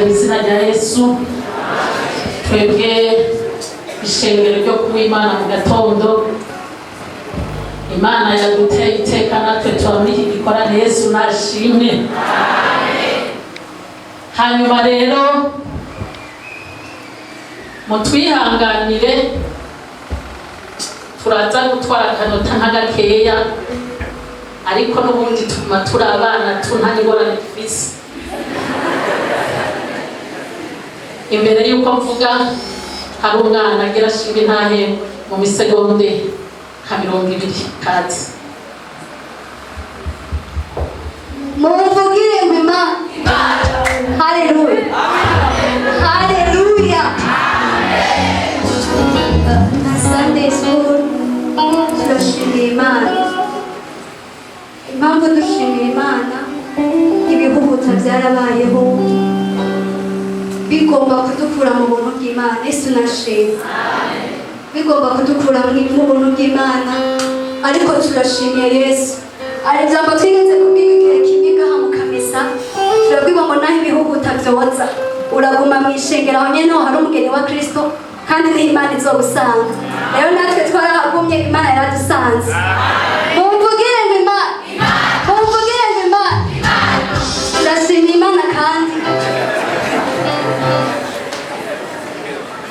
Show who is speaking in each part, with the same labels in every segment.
Speaker 1: mu izina rya Yesu. Twebwe ishengero ryo kuw'Imana mu gatondo, Imana yaduteye iteka natwe tuba muri iki gikorane. Yesu nashimwe. Hanyuma rero mutwihanganire, turaza gutwara akanota nk'agakeya, ariko n'ubundi tuma turi abana nta ngorane dufise. Imbere y'uko mvuga, hari umwana agira ashinga intahe mu misegonde nka 20 kazi.
Speaker 2: Muvugire ngwima. Haleluya. Haleluya. Sunday school turashimira Imana. Impamvu dushimira Imana, ibihubuta byarabayeho bigomba kudukura mu buntu bw'Imana. Yesu nashimwe. Bigomba kudukura mu buntu bw'Imana, ariko turashimiye Yesu. Ari jambo twigeze kubwira igihe kimwe ngaha Mukamesa, turabwirwa ngo naho ibihubuta byoza uraguma mu ishengero aho nyene hari umugeni wa Kristo, kandi ni Imana izogusanga. Rero natwe twarahagumye, Imana yaradusanze. Mumvugire ngo Imana. Mumvugire ngo Imana. Turashimira Imana kandi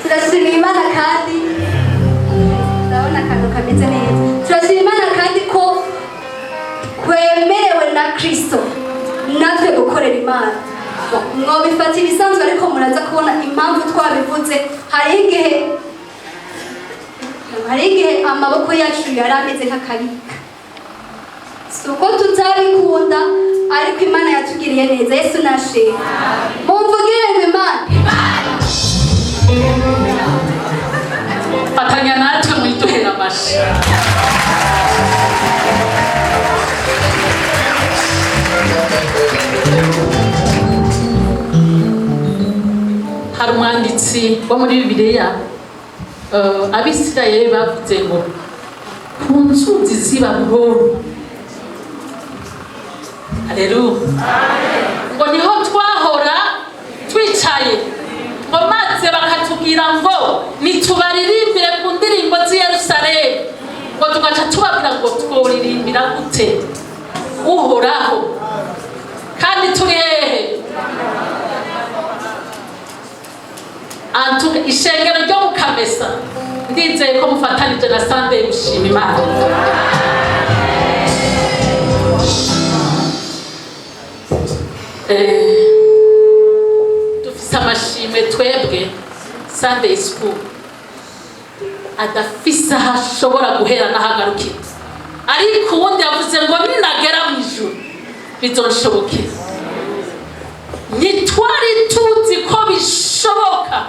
Speaker 2: turashimira Imana kandi ndabona akantu kameze neza. Turashimira Imana kandi ko twemerewe na Kristo natwe gukorera Imana. Mwobifatira isanzwe, ariko muraza kubona impamvu twabivuze. Hari igihe amaboko yacu yari ameze nk'akabika, si uko tutabikunda, ariko Imana yatugiriye neza. Yesu nashimwe. Mumvugire ngo Imana.
Speaker 1: Fatanya natwe muyiduhere amashi. Hari umwanditsi wo muri Bibiliya, Abisirayeli bavuze ngo ku nzuzi z'i Babuloni. Haleluya. Ngo niho twahora twicaye, ngo maze bakatubwira ngo nitubaririmbire ku ndirimbo z'i Yerusalemu, ngo tugaca tubabwira ngo tworirimbira gute Uhoraho kandi turi hehe? Ishengero ryo Mukamesa, ndizeye ko mufatanije na Sunday gushima Imana. Dufise amashime twebwe Sunday school adafise aho ashobora guhera n'ahagarukira, ariko uwundi yavuze ngo ninagera mu ijuru bizonshobokera. Ntitwari tuzi ko bishoboka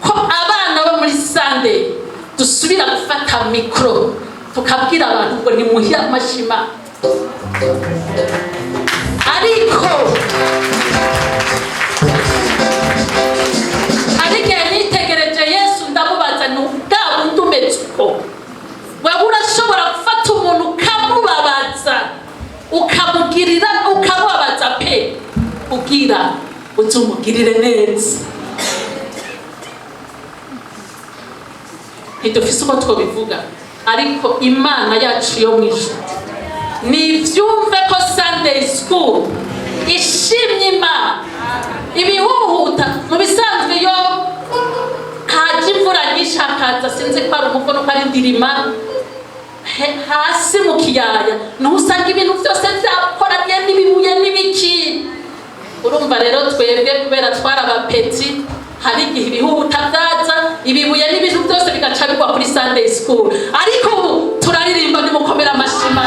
Speaker 1: ko abana bo muri Sunday dusubira gufata mikro tukabwira abantu ngo nimuhe amashima, ariko igihe nitegereje Yesu ndamubaza n'ubwa bundi umeze uko wewe urashobora gufata umuntu ukamubabaza ukamugirira ukamubabaza pe ugira uzumugirire neza. Ntidufise uko twobivuga, ariko Imana yacu yo mu ijuru nivyumve ko Sunday school ishimye Imana. Ibihuhuta mu bisanzwe yo haje imvura nyinshi hakaza sinzi ko ari umukono ko ari ndirima hasi mu kiyaya, ntusanga ibintu byose byakoranye n'ibibuye n'ibiki. Urumva rero twebwe kubera twarabapeti, hari igihe ibihuhuta byaza ibibuye n'ibintu byose bigaca bigwa kuri Sunday school, ariko ubu turaririmba nimukomera amashima.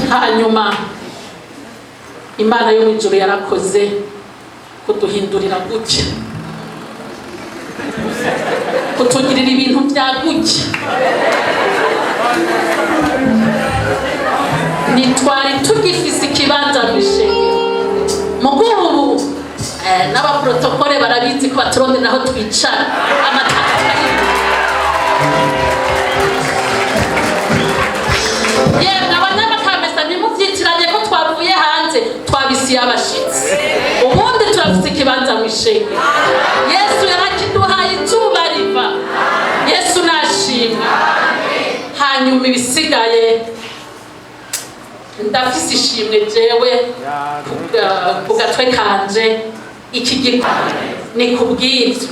Speaker 1: Hanyuma Imana yo mu ijuru yarakoze kuduhindurira gutya, kutugirira ibintu bya gutya. Nitwari tugifise ikibanza mu ishengero, mugubu n'abaprotokole barabizi ko baturonde naho twicara amataka. Yemwe abanyabakamesa nimuvyige ishenge. Yesu yarakiduhaye izuba riva. Yesu nashimwe. Hanyuma ibisigaye ndafise ishimwe jewe ku gatwe kanje. Iki gikorane ni kubw'ibyo.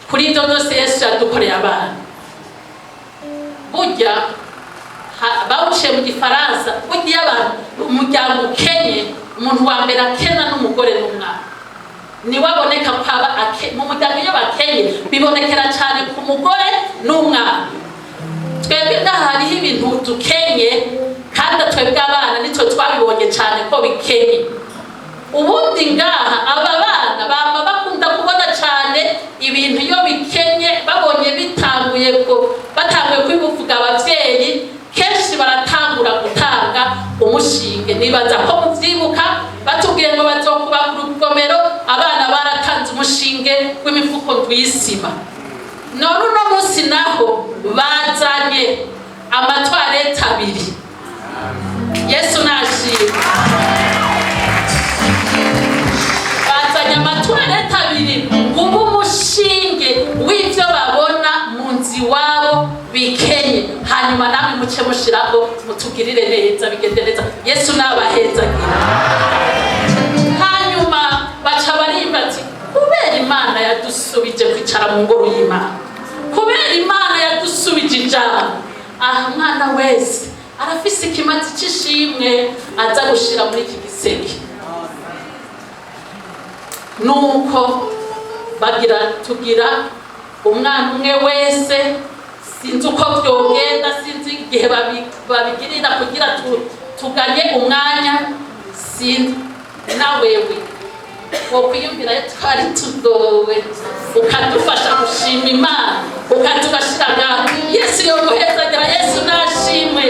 Speaker 1: Kuri ibyo byose Yesu yadukoreye abana. Burya bawuciye mu gifaransa, burya abantu umuryango ukenye, umuntu wa mbere akena n'umugore n'umwana. Niwe aboneka ko aba mu muryango iyo bakenye bibonekera cyane ku mugore n'umwana. Twebwe hariho ibintu dukenye kandi twebwe abana nitwe twabibonye cyane ko bikenye. Ubundi ngaha aba bana baba bakunda kubona cyane ibintu iyo bikenye, babonye bitanguye kwibuvuga abavyeyi, kenshi baratangura gutanga umushinge. Nibaza ko muvyibuka batubwiye ngo bazokuba ku rugomero, abana baratanze umushinge w'imifuko ndwisima. None uno munsi naho bazanye amatwarete 2. Yesu nashimwe. Bazanye amatwarete 2 ngubu umushinge w'ivyo babona mu nzi wabo bikenye. Hanyuma namwe muce mushiraho mutugirire neza bigende neza. Yesu nabahezagira. Hanyuma baca barimba ati kubera Imana yadusubije kwicara mu ngoro y'Imana, kubera Imana yadusubije ijambo. Mwana wese arafise ikimazi c'ishimwe aza gushira muri iki giseke. Nuko tugira umwana umwe wese, sinzi uko byogenda, sinzi igihe babigirira kugira tuganye umwanya, sinzi. Nawewe wokwiyumvira twari tudowe ukadufasha gushima Imana, ukatubashiraga. Yesu yoguhezagira. Yesu nashimwe.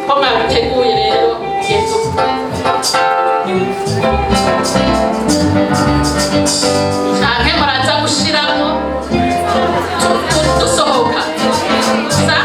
Speaker 1: Ko mwabiteguye rero Yesu canke muraza gushiramo dusohoka
Speaker 2: Sa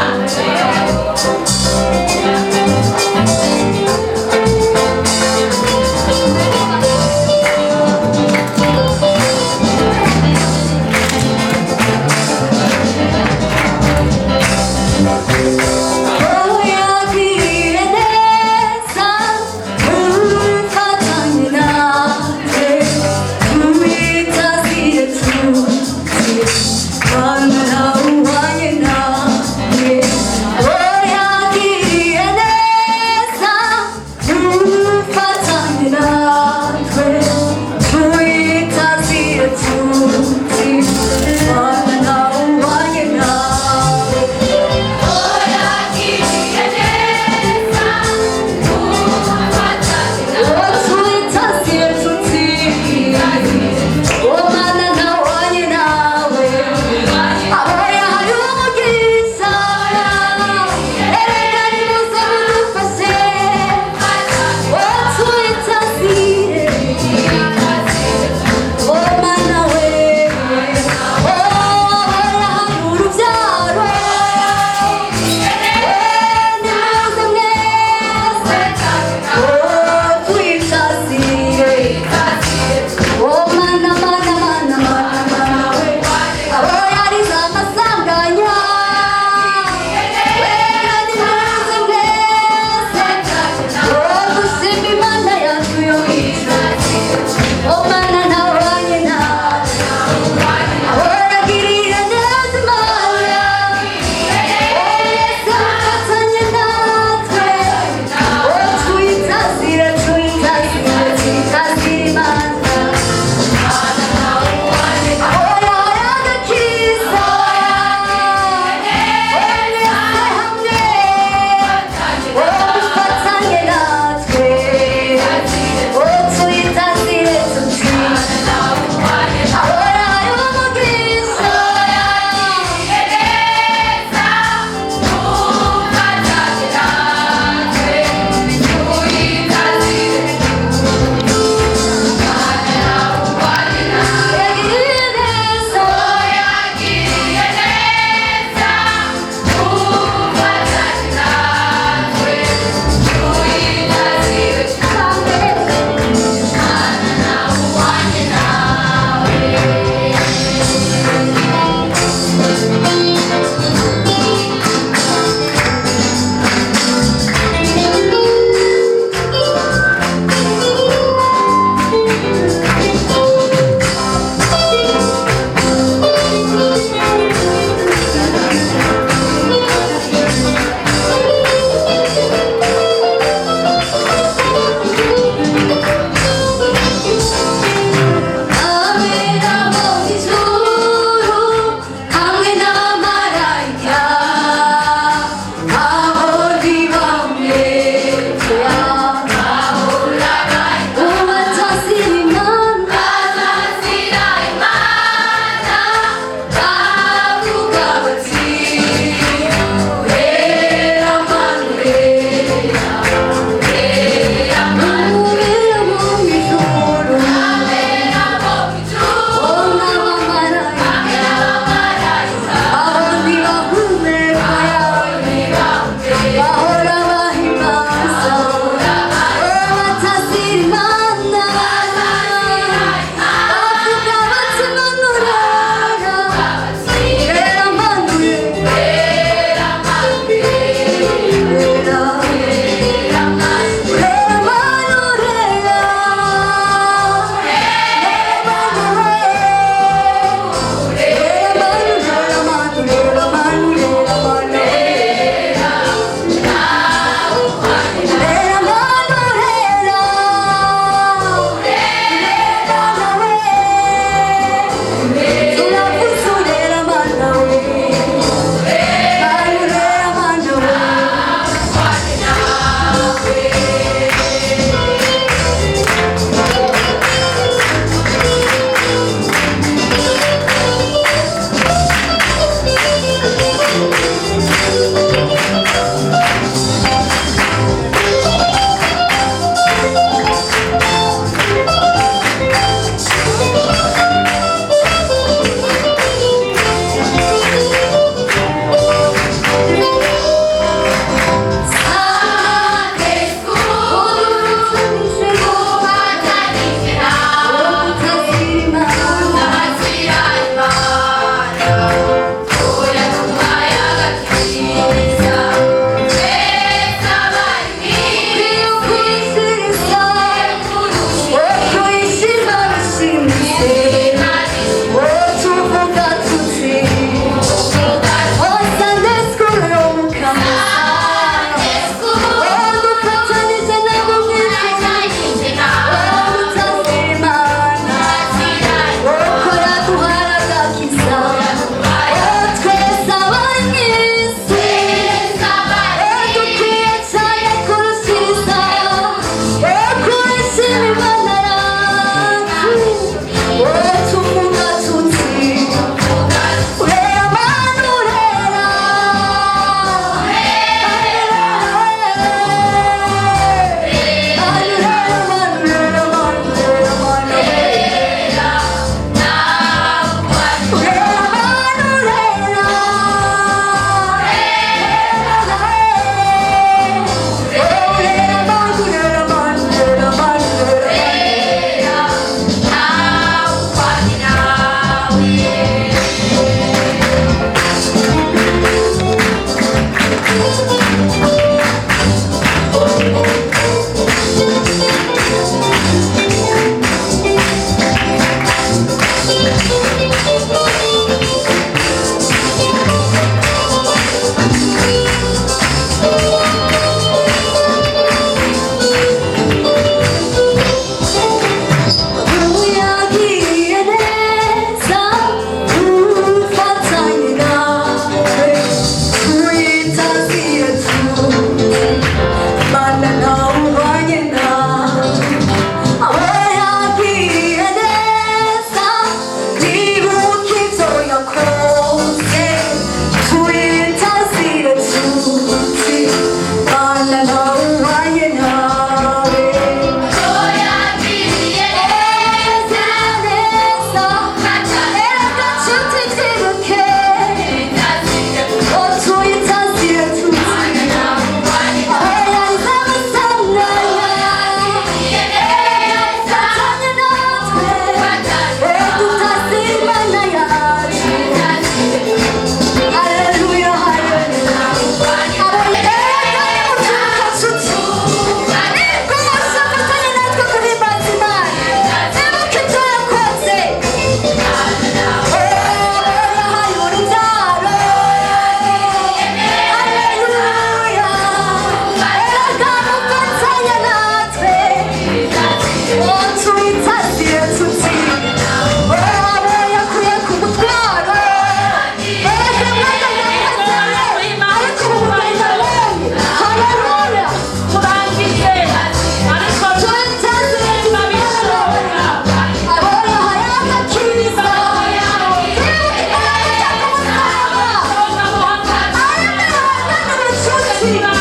Speaker 1: turi